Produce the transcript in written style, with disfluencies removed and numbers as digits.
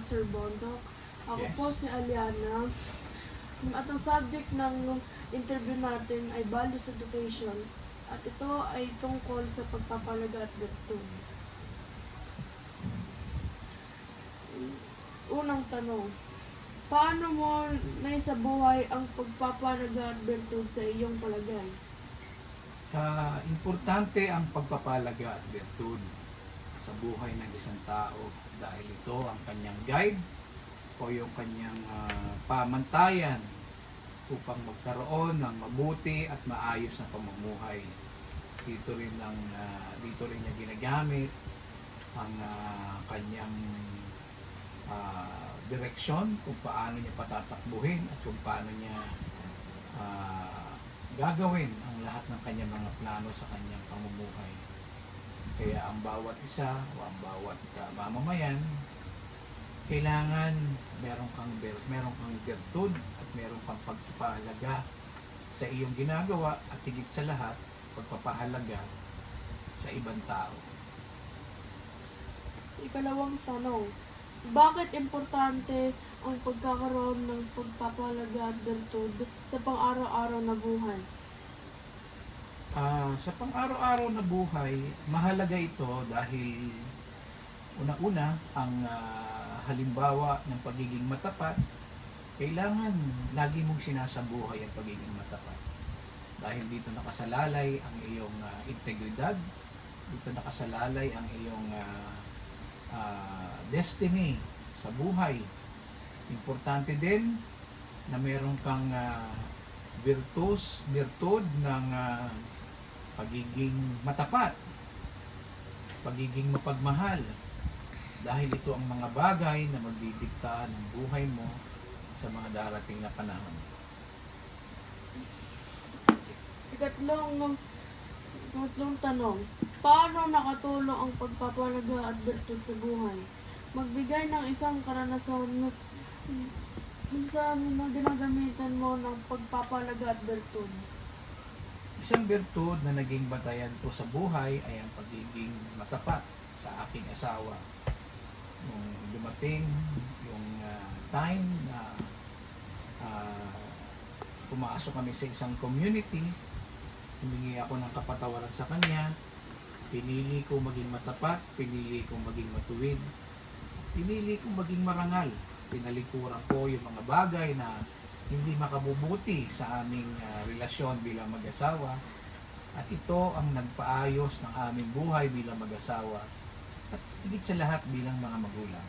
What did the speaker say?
Sir Bondok. Ako Yes. po si Aliana. At ang subject ng interview natin ay Values Education. At ito ay tungkol sa pagpapalaga at virtud. Unang tanong, paano mo naisabuhay ang pagpapalaga at virtud sa iyong palagay? Importante ang pagpapalaga at virtud sa buhay ng isang tao dahil ito ang kanyang guide o yung kanyang pamantayan upang magkaroon ng mabuti at maayos na pamumuhay. Dito rin niya ginagamit ang kanyang direksyon kung paano niya patatakbuhin at kung paano niya gagawin ang lahat ng kanyang mga plano sa kanyang pamumuhay. Kaya ang bawat isa o ang bawat mamamayan, kailangan meron kang virtud at meron kang pagpapahalaga sa iyong ginagawa at higit sa lahat, pagpapahalaga sa ibang tao. Ikalawang tanong, bakit importante ang pagkakaroon ng pagpapalaga at virtud sa pang-araw-araw na buhay? Sa pang-araw-araw na buhay, mahalaga ito dahil una-una ang halimbawa ng pagiging matapat, kailangan lagi mong sinasabuhay ang pagiging matapat. Dahil dito nakasalalay ang iyong integridad, dito nakasalalay ang iyong destiny sa buhay. Importante din na meron kang virtud ng pagiging matapat, pagiging mapagmahal, dahil ito ang mga bagay na magdidikta ng buhay mo sa mga darating na panahon. Ikatlong tanong, paano nakatulong ang pagpapalaga at virtud sa buhay? Magbigay ng isang karanasan sa mga ginagamitan mo ng pagpapalaga at virtud. Isang virtud na naging batayan ko sa buhay ay ang pagiging matapat sa aking asawa. Nung dumating yung time na pumasok kami sa isang community, humingi ako ng kapatawaran sa kanya, pinili ko maging matapat, pinili ko maging matuwid, pinili ko maging marangal, pinalikuran ko yung mga bagay na hindi makabubuti sa aming relasyon bilang mag-asawa, at ito ang nagpaayos ng aming buhay bilang mag-asawa at higit sa lahat bilang mga magulang.